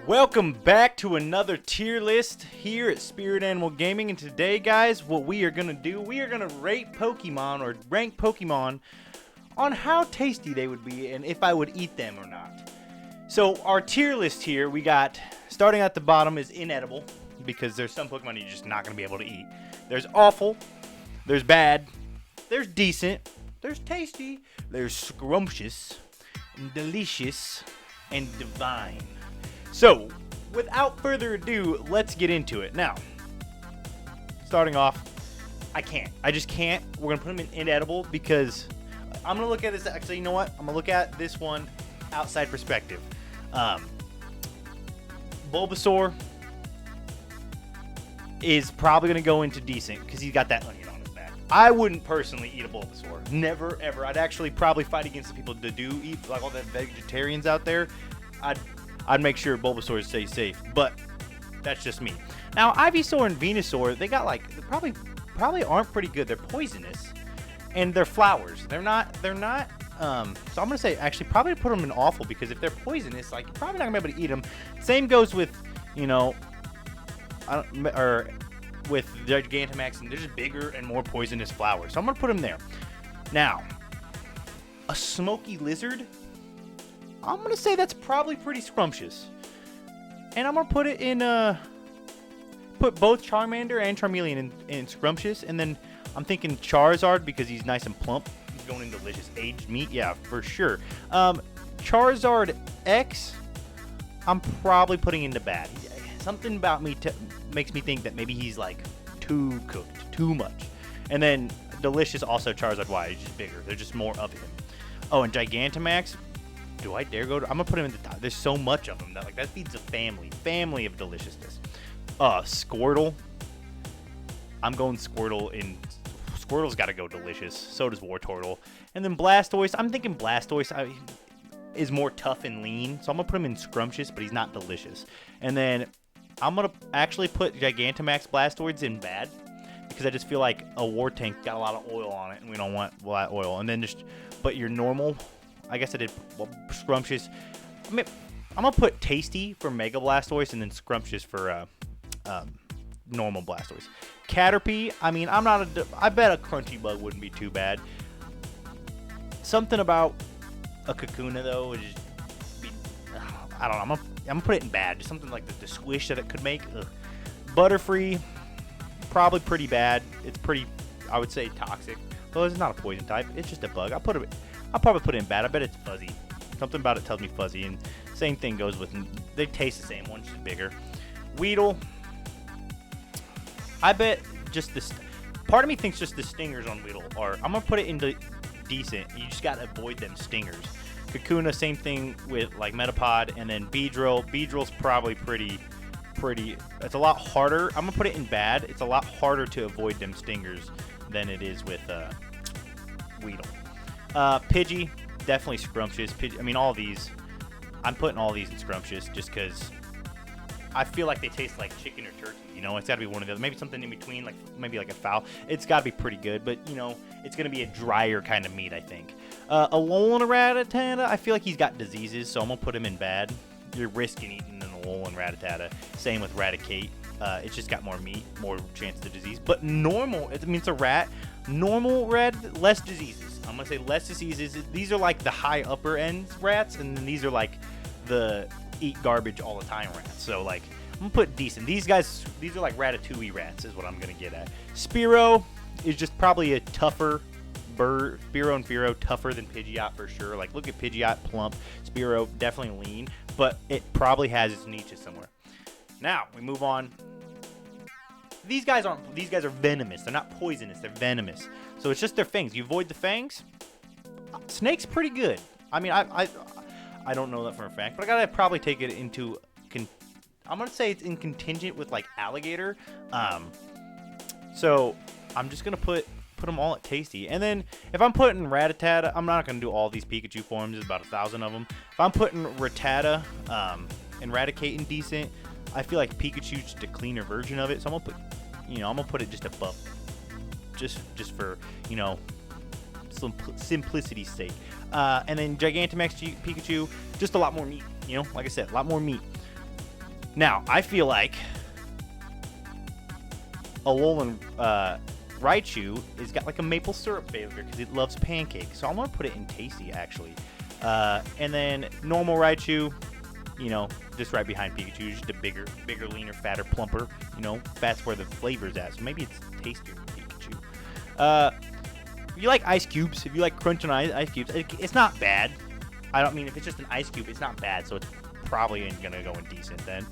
Welcome back to another tier list here at Spirit Animal Gaming, and today, guys, what we are going to do, we are going to rate Pokemon or rank Pokemon on how tasty they would be and if I would eat them or not. So our tier list here, we got, starting at the bottom is inedible, because there's some Pokemon you're just not going to be able to eat. There's awful, there's bad, there's decent, there's tasty, there's scrumptious, and delicious, and divine. So, without further ado, let's get into it. Now, starting off, I just can't. We're going to put them in inedible because I'm going to look at this. Actually, you know what? I'm going to look at this one outside perspective. Bulbasaur is probably going to go into decent because he's got that onion on his back. I wouldn't personally eat a Bulbasaur. Never, ever. I'd actually probably fight against the people that do eat, like all the vegetarians out there. I'd make sure Bulbasaur stays safe, but that's just me. Now, Ivysaur and Venusaur, they got like, probably aren't pretty good. They're poisonous, and they're flowers. They're not, so I'm going to say, actually, probably put them in awful, because if they're poisonous, like, you're probably not going to be able to eat them. Same goes with, you know, with Gigantamax, and they're just bigger and more poisonous flowers. So I'm going to put them there. Now, a smoky lizard, I'm going to say that's probably pretty scrumptious. And I'm going to put it in, put both Charmander and Charmeleon in scrumptious. And then I'm thinking Charizard, because he's nice and plump. He's going in delicious aged meat. Yeah, for sure. Charizard X, I'm probably putting into bad. Something about me makes me think that maybe he's like too cooked, too much. And then delicious also Charizard Y. He's just bigger. There's just more of him. Oh, and Gigantamax. Do I dare go to? I'm gonna put him in the top. There's so much of them that feeds a family of deliciousness. Squirtle. I'm going Squirtle in. Squirtle's got to go delicious. So does Wartortle. And then Blastoise. I'm thinking Blastoise is more tough and lean, so I'm gonna put him in scrumptious, but he's not delicious. And then I'm gonna actually put Gigantamax Blastoids in bad, because I just feel like a War Tank got a lot of oil on it, and we don't want that oil. And then but your normal. I guess I did scrumptious. I'm gonna put tasty for Mega Blastoise, and then scrumptious for normal Blastoise. Caterpie. I mean, I bet a Crunchy Bug wouldn't be too bad. Something about a Kakuna though would just be. I don't know. I'm gonna put it in bad. Just something like the squish that it could make. Ugh. Butterfree. Probably pretty bad. It's pretty. I would say toxic. Well, it's not a poison type. It's just a bug. I'll probably put it in bad. I bet it's fuzzy. Something about it tells me fuzzy. And same thing goes with, they taste the same. One's just bigger. Weedle. I bet just this. Part of me thinks just the stingers on Weedle are. I'm gonna put it into decent. You just gotta avoid them stingers. Kakuna, same thing with like Metapod, and then Beedrill. Beedrill's probably pretty. It's a lot harder. I'm gonna put it in bad. It's a lot harder to avoid them stingers than it is with Weedle. Pidgey, definitely scrumptious. I mean, all these, I'm putting all these in scrumptious just because I feel like they taste like chicken or turkey. You know, it's got to be one of the other. Maybe something in between, like maybe like a fowl. It's got to be pretty good, but you know, it's going to be a drier kind of meat, I think. Alolan Rattata, I feel like he's got diseases, so I'm going to put him in bad. You're risking eating an Alolan Rattata. Same with Raticate. It's just got more meat, more chance of disease. But normal, I mean, it's a rat. Normal rat, less diseases. I'm going to say less diseases. These are like the high upper end rats, and then these are like the eat garbage all the time rats. So like, I'm going to put decent. These are like Ratatouille rats is what I'm going to get at. Spearow is just probably a tougher bird. Spearow and Fearow tougher than Pidgeot for sure. Like, look at Pidgeot, plump. Spearow, definitely lean, but it probably has its niche somewhere. Now, we move on. These guys are venomous. They're not poisonous. They're venomous. So it's just their fangs. You avoid the fangs. Snake's pretty good. I mean, I don't know that for a fact, but I gotta probably take it into. I'm gonna say it's in contingent with like alligator. So I'm just gonna put them all at tasty. And then if I'm putting Rattata, I'm not gonna do all these Pikachu forms. There's about 1,000 of them. If I'm putting Rattata and Raticate in decent, I feel like Pikachu's just a cleaner version of it. So I'm gonna put it just above, just for, you know, simplicity's sake. And then Gigantamax Pikachu, just a lot more meat. You know, like I said, a lot more meat. Now, I feel like Alolan Raichu has got like a maple syrup flavor because it loves pancakes. So I'm going to put it in tasty, actually. And then normal Raichu, you know, just right behind Pikachu, just a bigger, leaner, fatter, plumper. You know, that's where the flavor's at. So maybe it's tastier than Pikachu. If you like ice cubes, if you like crunching ice cubes, it's not bad. I don't mean if it's just an ice cube, it's not bad. So it's probably gonna go in decent then.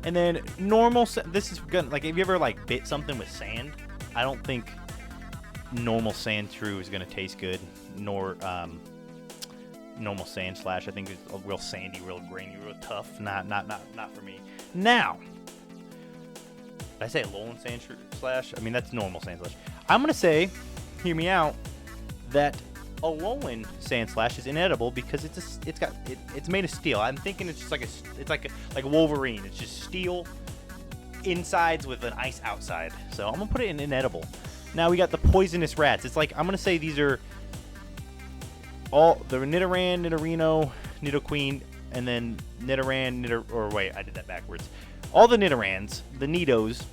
And then normal. This is gonna, like, if you ever like bit something with sand, I don't think normal sand true is gonna taste good. Nor normal sand slash. I think it's real sandy, real grainy, real tough. Not for me. Now, did I say Alolan sand slash? I mean, that's normal sand slash. I'm gonna say, hear me out, that Alolan sand slash is inedible because it's made of steel. I'm thinking it's just like a Wolverine. It's just steel insides with an ice outside. So I'm gonna put it in inedible. Now we got the poisonous rats. It's like, I'm gonna say these are all the Nidoran, Nidorino, Nidoqueen, and then Nidoran, I did that backwards. All the Nidorans, the Nidos,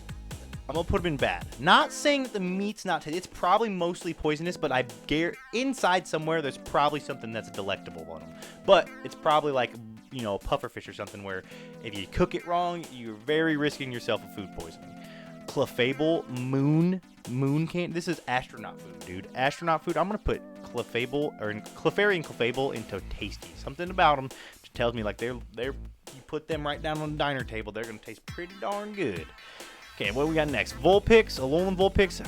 I'm going to put them in bad. Not saying that the meat's not tasty. It's probably mostly poisonous, but I guarantee inside somewhere there's probably something that's delectable on them. But it's probably like, you know, a pufferfish or something where if you cook it wrong, you're very risking yourself of food poisoning. Clefable, Moon can't. This is astronaut food, dude. Astronaut food. I'm going to put Clefairy and Clefable into tasty. Something about them just tells me like you put them right down on the diner table, they're going to taste pretty darn good. Okay, what do we got next? Vulpix, Alolan Vulpix.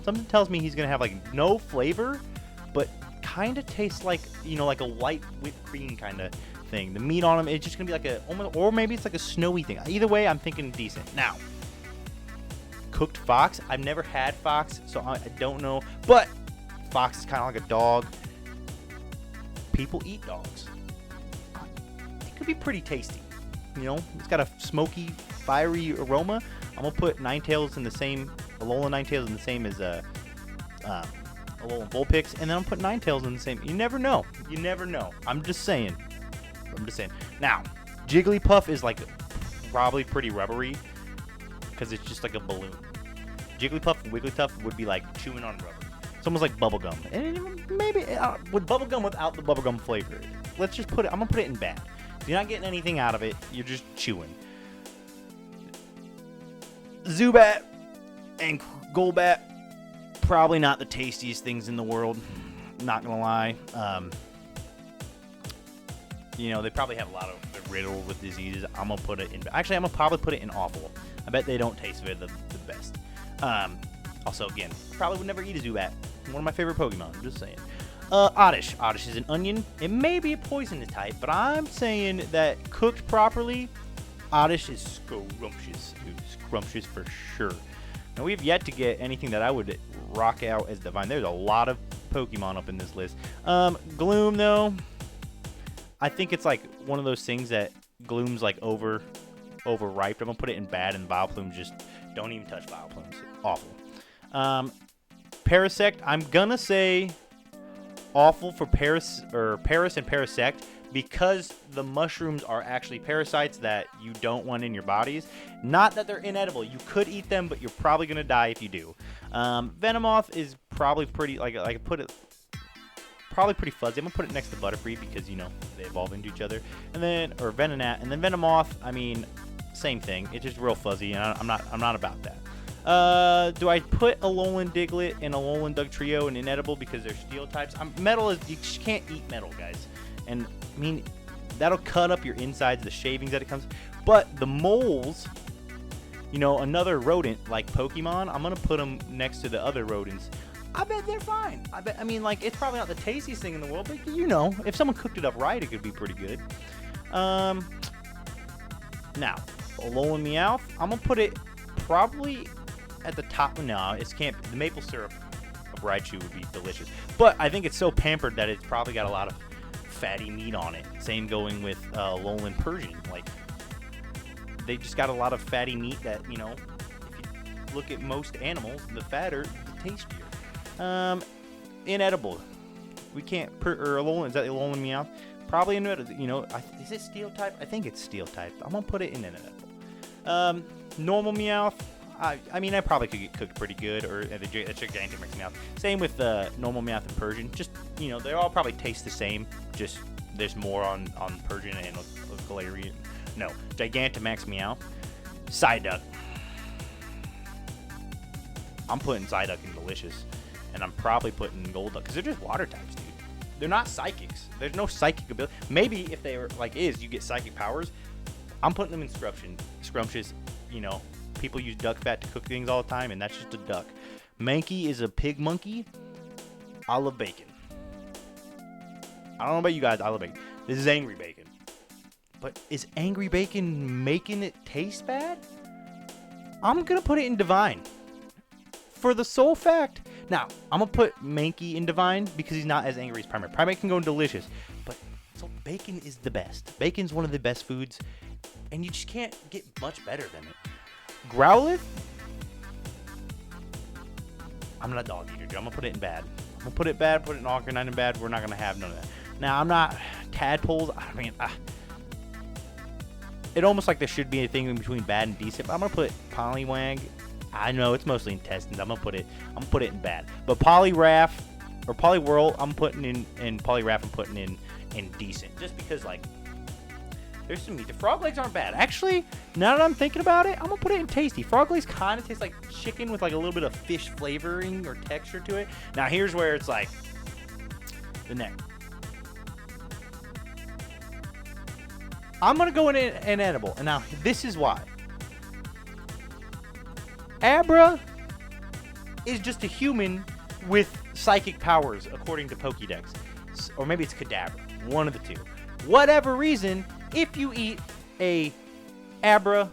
Something tells me he's going to have like no flavor, but kind of tastes like, you know, like a white whipped cream kind of thing. The meat on him, it's just going to be like or maybe it's like a snowy thing. Either way, I'm thinking decent. Now, cooked fox. I've never had fox, so I don't know. But fox is kind of like a dog. People eat dogs. It could be pretty tasty. You know, it's got a smoky, fiery aroma. I'm gonna put Ninetales in the same, Alolan Ninetales in the same as Alolan Vulpix, and then I'm putting Ninetales in the same. You never know. You never know. I'm just saying. Now, Jigglypuff is like probably pretty rubbery because it's just like a balloon. Jigglypuff and Wigglytuff would be like chewing on rubber. It's almost like bubblegum. And maybe with bubblegum without the bubblegum flavor. Let's just put it, I'm gonna put it in bad. You're not getting anything out of it. You're just chewing. Zubat and Golbat, probably not the tastiest things in the world. Not gonna lie. You know, they probably have a lot of riddled with diseases. I'm gonna put it in. Actually, I'm gonna probably put it in awful. I bet they don't taste the best. Also, again, probably would never eat a Zubat. One of my favorite Pokemon. I'm just saying. Oddish. Oddish is an onion. It may be a poisonous type, but I'm saying that cooked properly, Oddish is scrumptious. Dude, scrumptious for sure. Now, we've yet to get anything that I would rock out as divine. There's a lot of Pokemon up in this list. Gloom, though, I think it's like one of those things that Gloom's like overripe. I'm going to put it in bad, and Vileplume, just don't even touch Vileplume. It's awful. Parasect, I'm going to say awful for Paris and Parasect because the mushrooms are actually parasites that you don't want in your bodies. Not that they're inedible. You could eat them, but you're probably going to die if you do. Venomoth is probably pretty, probably pretty fuzzy. I'm going to put it next to Butterfree because, you know, they evolve into each other. And then, or Venonat, and then Venomoth, I mean, same thing. It's just real fuzzy, and I'm not about that. Do I put Alolan Diglett and Alolan Dugtrio in inedible because they're steel types? Metal is, you just can't eat metal, guys. And I mean, that'll cut up your insides, the shavings that it comes. But the moles, you know, another rodent like Pokemon, I'm gonna put them next to the other rodents. I bet they're fine. I mean, like, it's probably not the tastiest thing in the world, but you know, if someone cooked it up right, it could be pretty good. Now, Alolan Meowth, I'm gonna put it probably at the top. No, it can't. The maple syrup of Raichu would be delicious, but I think it's so pampered that it's probably got a lot of fatty meat on it. Same going with Alolan Persian. Like, they just got a lot of fatty meat that, you know, if you look at most animals, the fatter, the tastier. Inedible. We can't. Alolan, is that Alolan Meowth? Probably in, is it steel type? I think it's steel type. I'm gonna put it in an edible. Normal Meowth. I mean, I probably could get cooked pretty good, or the Gigantamax Meowth. Same with normal Meowth and Persian. Just, they all probably taste the same. Just there's more on Persian and Galarian. No, Gigantamax Meowth. Psyduck. I'm putting Psyduck in Delicious, and I'm probably putting Golduck because they're just water types, dude. They're not psychics. There's no psychic ability. Maybe if they were you get psychic powers. I'm putting them in Scrumptious. People use duck fat to cook things all the time, and that's just a duck. Mankey is a pig monkey. I love bacon. I don't know about you guys. I love bacon. This is angry bacon. But is angry bacon making it taste bad? I'm going to put it in Divine. For the sole fact. Now, I'm going to put Mankey in Divine because he's not as angry as Primeape. Primeape can go in Delicious. But so bacon is the best. Bacon's one of the best foods. And you just can't get much better than it. Growlithe? I'm not a dog eater, dude. I'm going to put it in bad. I'm going to put it bad, put it in Arcanine in bad. We're not going to have none of that. Now, I'm not... Tadpoles, I mean... it almost like there should be a thing in between bad and decent, but I'm going to put Poliwag. I know, it's mostly intestines. I'm going to put it in bad. But Poliwrath, or Poliwhirl, I'm putting in... And Poliwrath, I'm putting in decent. Just because, there's some meat. The frog legs aren't bad. Actually, now that I'm thinking about it, I'm going to put it in tasty. Frog legs kind of taste like chicken with a little bit of fish flavoring or texture to it. Now, here's where it's the neck. I'm going to go in an edible. And now, this is why. Abra is just a human with psychic powers, according to Pokedex. Or maybe it's Kadabra. One of the two. Whatever reason... If you eat a Abra,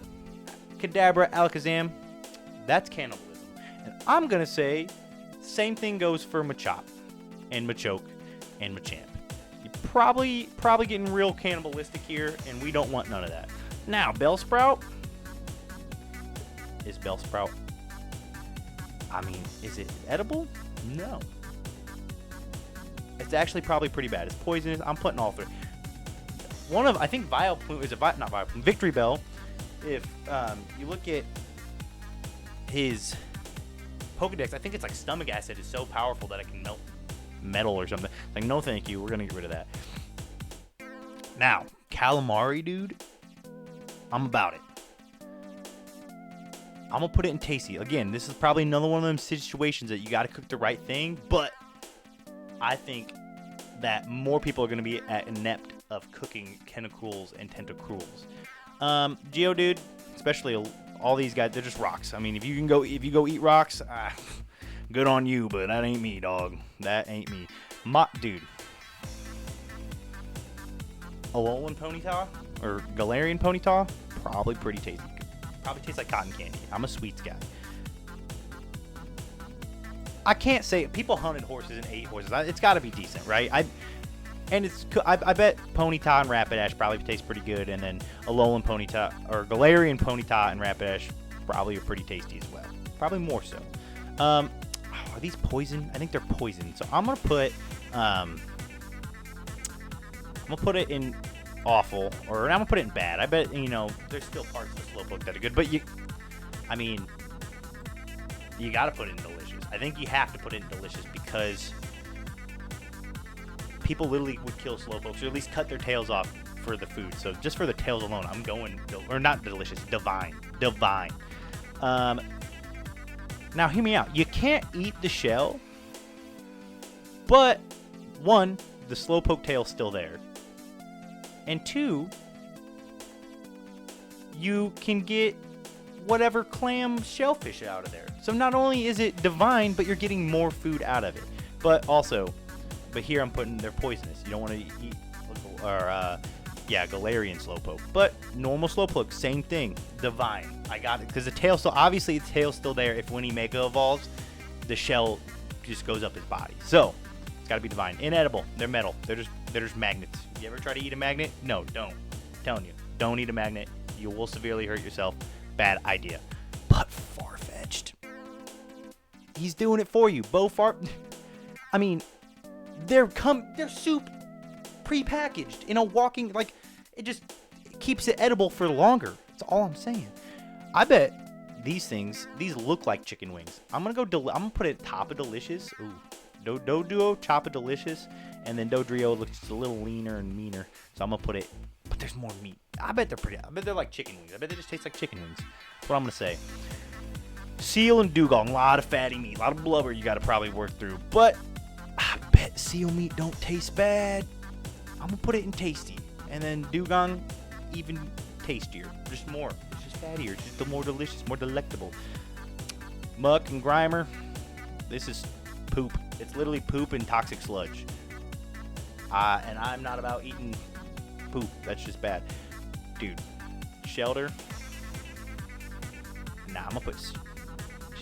Kadabra, Alakazam, that's cannibalism. And I'm going to say, same thing goes for Machop, and Machoke, and Machamp. You're probably getting real cannibalistic here, and we don't want none of that. Now, Bellsprout. Is Bellsprout... I mean, is it edible? No. It's actually probably pretty bad. It's poisonous. I'm putting all three. I think Vileplume is not Vileplume, Victory Bell. If you look at his Pokedex, I think it's stomach acid is so powerful that it can melt metal or something. No thank you, we're going to get rid of that. Now, Calamari, dude, I'm about it. I'm going to put it in tasty. Again, this is probably another one of them situations that you got to cook the right thing, but I think that more people are going to be inept of cooking Tentacruels and Tentacruels. Geodude, especially all these guys, they're just rocks. I mean, if you go eat rocks, good on you, but that ain't me, dog. That ain't me. Dude. Alolan Ponyta or Galarian Ponyta, probably pretty tasty. Probably tastes like cotton candy. I'm a sweets guy. I can't say people hunted horses and ate horses. It's got to be decent, right? I bet Ponyta and Rapidash probably taste pretty good, and then Alolan Ponyta or Galarian Ponyta and Rapidash probably are pretty tasty as well. Probably more so. Are these poison? I think they're poison. So I'm gonna put it in awful, or I'm gonna put it in bad. I bet there's still parts of the Slowpoke that are good, but you gotta put it in delicious. I think you have to put it in delicious because people literally would kill Slowpokes, or at least cut their tails off for the food. So just for the tails alone, I'm going, or not delicious, divine. Now hear me out. You can't eat the shell, but one, the Slowpoke tail's still there, and two, you can get whatever clam shellfish out of there. So not only is it divine, but you're getting more food out of it. But here I'm putting, they're poisonous. You don't want to eat, Galarian Slowpoke. But normal Slowpoke, same thing. Divine. I got it. Because the tail's still there. If when he Mega Evolves, the shell just goes up his body. So, it's got to be divine. Inedible. They're metal. They're just magnets. You ever try to eat a magnet? No, don't. I'm telling you. Don't eat a magnet. You will severely hurt yourself. Bad idea. But Farfetch'd. He's doing it for you. I mean, they're soup. pre-packaged in a walking, like, it just keeps it edible for longer. That's all I'm saying. I bet these look like chicken wings. I'm gonna put it top of Delicious. Ooh, Doduo, chop of Delicious, and then Dodrio looks just a little leaner and meaner. So I'm gonna put it, but there's more meat. I bet they're like chicken wings. I bet they just taste like chicken wings. That's what I'm gonna say. Seal and dugong, a lot of fatty meat, a lot of blubber you gotta probably work through. But I bet seal meat don't taste bad. I'm gonna put it in tasty, and then dugong even tastier, just more. It's just fattier, it's just more delicious, more delectable. Muck and Grimer, this is poop. It's literally poop and toxic sludge. And I'm not about eating poop. That's just bad, dude. Shelter. Nah, I'm gonna put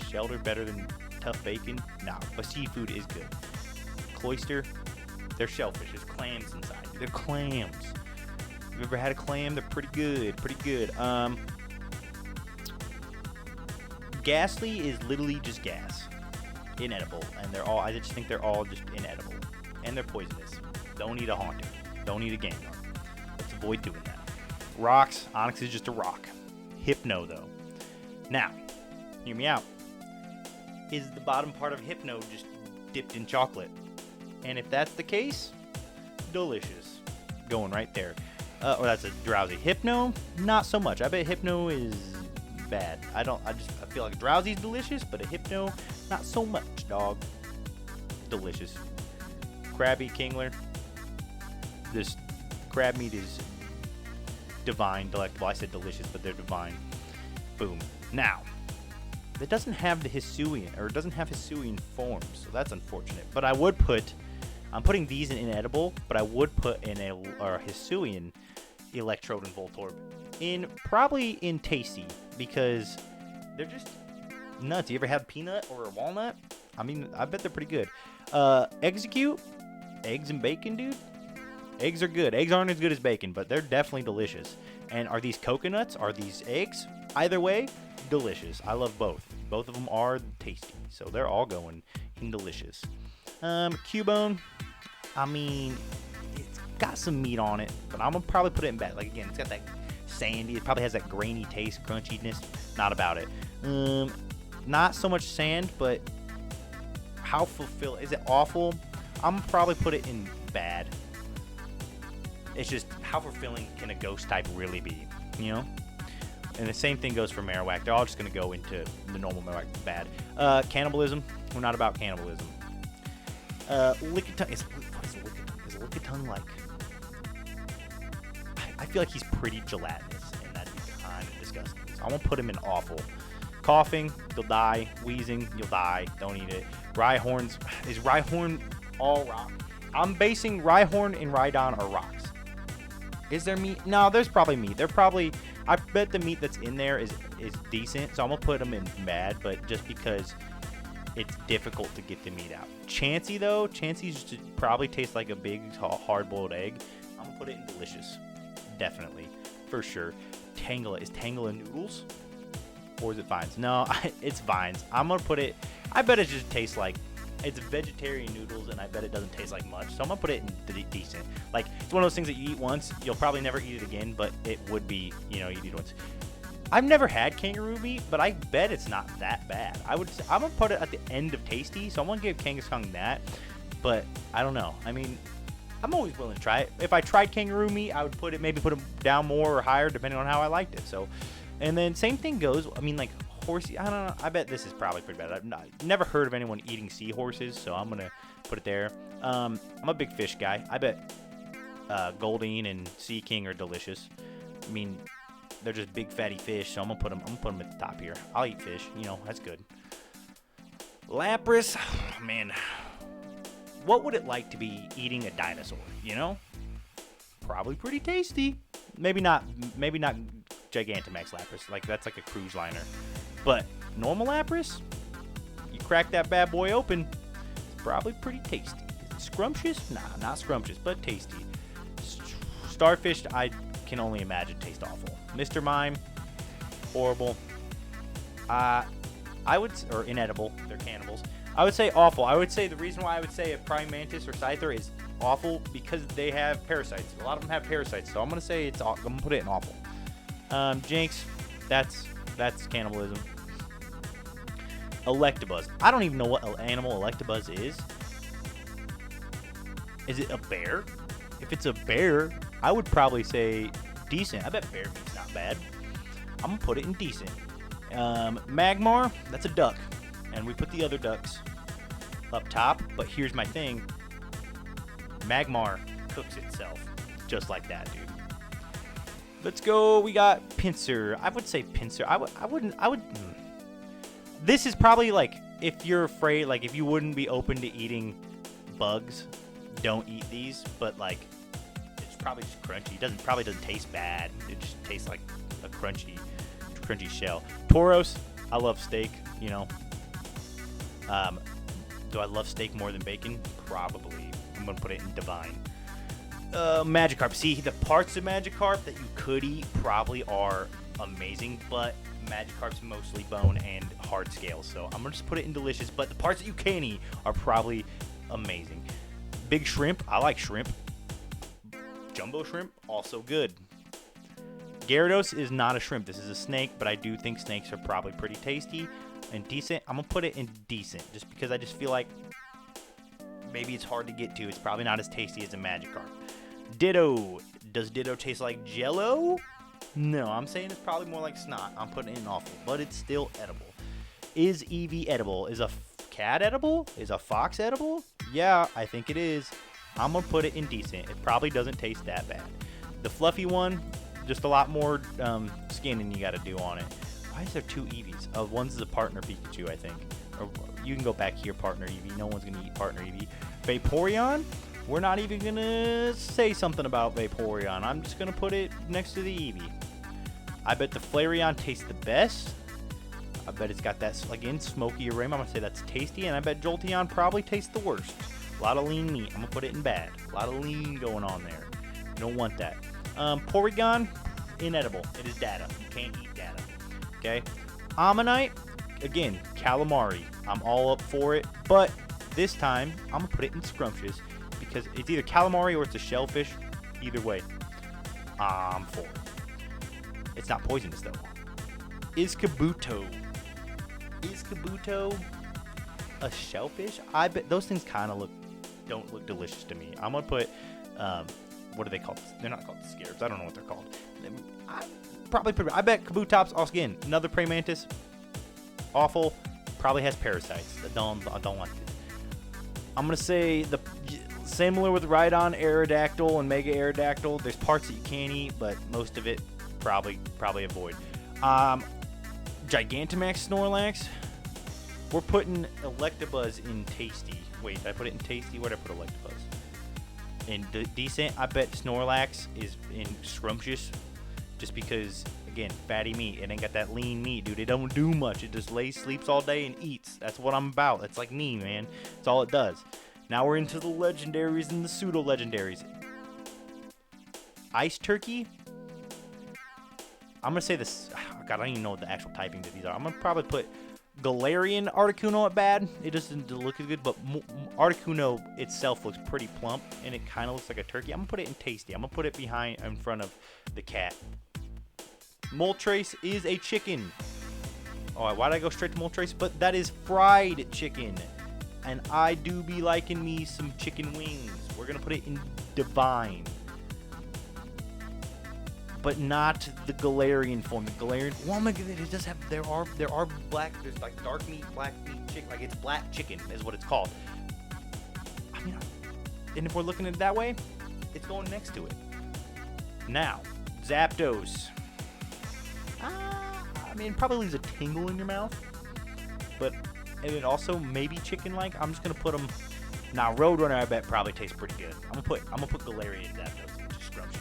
Shelter better than tough bacon. Nah, but seafood is good. Cloister, they're shellfish. There's clams inside. They're clams. If you've ever had a clam, they're pretty good. Pretty good. Ghastly is literally just gas. Inedible. And I just think they're all just inedible. And they're poisonous. Don't eat a Haunter. Don't eat a Gengar. Let's avoid doing that. Rocks. Onyx is just a rock. Hypno, though. Now, hear me out. Is the bottom part of Hypno just dipped in chocolate? And if that's the case, delicious. Going right there. Or that's a Drowsy. Hypno, not so much. I bet Hypno is bad. I feel like Drowsy's delicious, but a Hypno, not so much, dog. Delicious. Krabby Kingler. This crab meat is divine, delectable. I said delicious, but they're divine. Boom. Now, it doesn't have the Hisuian, or it doesn't have Hisuian forms, so that's unfortunate. But I would I'm putting these in inedible, but I would put in a Hisuian Electrode and Voltorb probably in tasty, because they're just nuts. You ever had peanut or a walnut? I mean, I bet they're pretty good. Execute, eggs and bacon, dude. Eggs are good. Eggs aren't as good as bacon, but they're definitely delicious. And are these coconuts? Are these eggs? Either way, delicious. I love both. Both of them are tasty, so they're all going in delicious. Cubone, I mean, it's got some meat on it, but I'm gonna probably put it in bad. Like, again, it's got that sandy, it probably has that grainy taste, crunchiness. Not about it. Not so much sand, but how fulfilling is it? Awful. I'm gonna probably put it in bad. It's just, how fulfilling can a ghost type really be, you know? And the same thing goes for Marowak. They're all just going to go into the normal Marowak bad. Cannibalism. We're not about cannibalism. Lickitung. What is Lickitung? Is Lickitung like? I feel like he's pretty gelatinous, and that'd be kind of disgusting. So I'm going to put him in awful. Coughing, you'll die. Wheezing, you'll die. Don't eat it. Rhyhorns. Is Rhyhorn all rock? I'm basing Rhyhorn and Rhydon are rocks. Is there meat? No, there's probably meat. I bet the meat that's in there is decent, so I'm going to put them in bad, but just because it's difficult to get the meat out. Chansey, though, Chansey's probably tastes like a big, hard-boiled egg. I'm going to put it in delicious. Definitely. For sure. Tangela. Is Tangela noodles? Or is it vines? No, it's vines. I'm going to put it, I bet it just tastes like, it's vegetarian noodles, and I bet it doesn't taste like much. So I'm going to put it in decent. Like, it's one of those things that you eat once, you'll probably never eat it again, but it would be, you eat it once. I've never had kangaroo meat, but I bet it's not that bad. I'm going to put it at the end of tasty, so I'm going to give Kangaskhan that. But I don't know. I mean, I'm always willing to try it. If I tried kangaroo meat, I would maybe put it down more or higher, depending on how I liked it. So, and then same thing goes, I mean, like, horsey, I don't know. I bet this is probably pretty bad. I've never heard of anyone eating seahorses, so I'm gonna put it there. I'm a big fish guy. I bet Goldeen and Sea King are delicious. I mean, they're just big fatty fish, so I'm gonna put them at the top here. I'll eat fish. That's good. Lapras, man, what would it like to be eating a dinosaur? Probably pretty tasty. Maybe not Gigantamax Lapras. Like, that's like a cruise liner. But normal Lapras, you crack that bad boy open, it's probably pretty tasty. Is it scrumptious? Nah, not scrumptious, but tasty. Starfish, I can only imagine taste awful. Mr. Mime, horrible. Or inedible. They're cannibals. I would say awful. I would say the reason why I would say a Prime Mantis or Scyther is awful because they have parasites. A lot of them have parasites, so I'm gonna say I'm gonna put it in awful. Jinx, that's cannibalism. Electabuzz. I don't even know what animal Electabuzz is. Is it a bear? If it's a bear, I would probably say decent. I bet bear meat's not bad. I'm gonna put it in decent. Magmar, that's a duck, and we put the other ducks up top. But here's my thing: Magmar cooks itself just like that, dude. Let's go. We got Pinsir. I would say Pinsir. I would. This is probably like if you're afraid, like if you wouldn't be open to eating bugs, don't eat these. But like, it's probably just crunchy. Probably doesn't taste bad. It just tastes like a crunchy shell. Tauros, I love steak. You know. Do I love steak more than bacon? Probably. I'm gonna put it in divine. Magikarp. See, the parts of Magikarp that you could eat probably are amazing, but Magikarp's mostly bone and hard scales, so I'm gonna just put it in delicious. But the parts that you can eat are probably amazing. Big shrimp. I like shrimp. Jumbo shrimp, also good. Gyarados is not a shrimp. This is a snake, but I do think snakes are probably pretty tasty and decent. I'm gonna put it in decent, just because I just feel like maybe it's hard to get to. It's probably not as tasty as a Magikarp. Ditto. Does Ditto taste like Jello? No, I'm saying it's probably more like snot. I'm putting it in awful, but it's still edible. Is Eevee edible? Is a cat edible? Is a fox edible? Yeah, I think it is. I'm going to put it in decent. It probably doesn't taste that bad. The fluffy one, just a lot more skinning you got to do on it. Why is there two Eevees? One's a partner Pikachu, I think. Or you can go back here, partner Eevee. No one's going to eat partner Eevee. Vaporeon? We're not even going to say something about Vaporeon. I'm just going to put it next to the Eevee. I bet the Flareon tastes the best. I bet it's got that, again, smoky aroma. I'm going to say that's tasty. And I bet Jolteon probably tastes the worst. A lot of lean meat. I'm going to put it in bad. A lot of lean going on there. You don't want that. Porygon, inedible. It is data. You can't eat data. Okay? Ammonite, again, calamari. I'm all up for it. But this time, I'm going to put it in scrumptious. Because it's either calamari or it's a shellfish. Either way, I'm for it. It's not poisonous, though. Is Kabuto a shellfish? I bet those things kind of don't look delicious to me. I'm going to put, what are they called? They're not called scarabs. I don't know what they're called. I bet Kabutops, also again, another praying mantis. Awful. Probably has parasites. I don't want it. I'm going to say similar with Rhydon, Aerodactyl, and Mega Aerodactyl. There's parts that you can eat, but most of it probably avoid. Gigantamax Snorlax. We're putting Electabuzz in tasty. Wait, did I put it in tasty? Where did I put Electabuzz? In decent. I bet Snorlax is in scrumptious, just because, again, fatty meat. It ain't got that lean meat, dude. It don't do much. It just lays, sleeps all day, and eats. That's what I'm about. That's like me, man. That's all it does. Now we're into the legendaries and the pseudo-legendaries. Ice Turkey. I'm going to say this. God, I don't even know what the actual typing that these are. I'm going to probably put Galarian Articuno at bad. It doesn't look as good, but Articuno itself looks pretty plump, and it kind of looks like a turkey. I'm going to put it in tasty. I'm going to put it in front of the cat. Moltres is a chicken. Oh, why did I go straight to Moltres? But that is fried chicken. And I do be liking me some chicken wings. We're going to put it in divine. But not the Galarian form. The Galarian, oh my god, it does have, there are black, there's like dark meat, black meat chicken, like it's black chicken is what it's called. I mean, and if we're looking at it that way, it's going next to it. Now, Zapdos. I mean, it probably leaves a tingle in your mouth, but, and it also maybe chicken-like. I'm just gonna put them. Now, Roadrunner, I bet probably tastes pretty good. I'm gonna put Galarian Zapdos, which is scrumptious.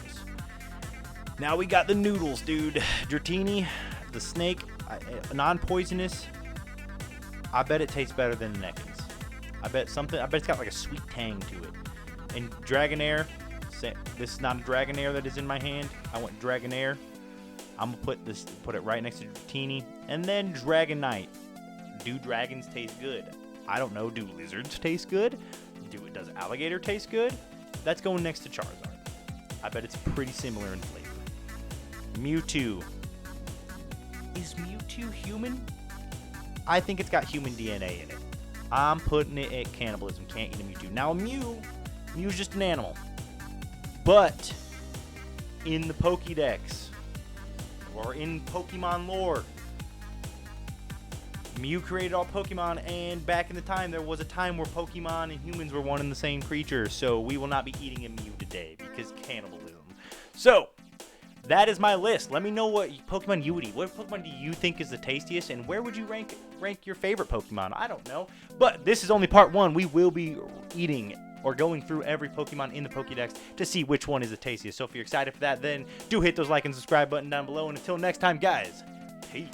Now we got the noodles, dude. Dratini, the snake, non-poisonous. I bet it tastes better than the Ekans. I bet it's got like a sweet tang to it. And Dragonair, this is not a Dragonair that is in my hand. I want Dragonair. I'm gonna put it right next to Dratini. And then Dragonite. Do dragons taste good? I don't know. Do lizards taste good? Does alligator taste good? that's going next to Charizard. I bet it's pretty similar in flavor. Mewtwo. Is Mewtwo human? I think it's got human DNA in it. I'm putting it at cannibalism. Can't eat a Mewtwo. Now, Mew's just an animal. But in the Pokedex, or in Pokemon lore, Mew created all Pokemon, and back in the time, there was a time where Pokemon and humans were one and the same creature, so we will not be eating a Mew today, because cannibalism. So, that is my list. Let me know what Pokemon you would eat. What Pokemon do you think is the tastiest, and where would you rank your favorite Pokemon? I don't know. But this is only part 1. We will be eating or going through every Pokemon in the Pokedex to see which one is the tastiest. So if you're excited for that, then do hit those like and subscribe button down below. And until next time, guys, peace.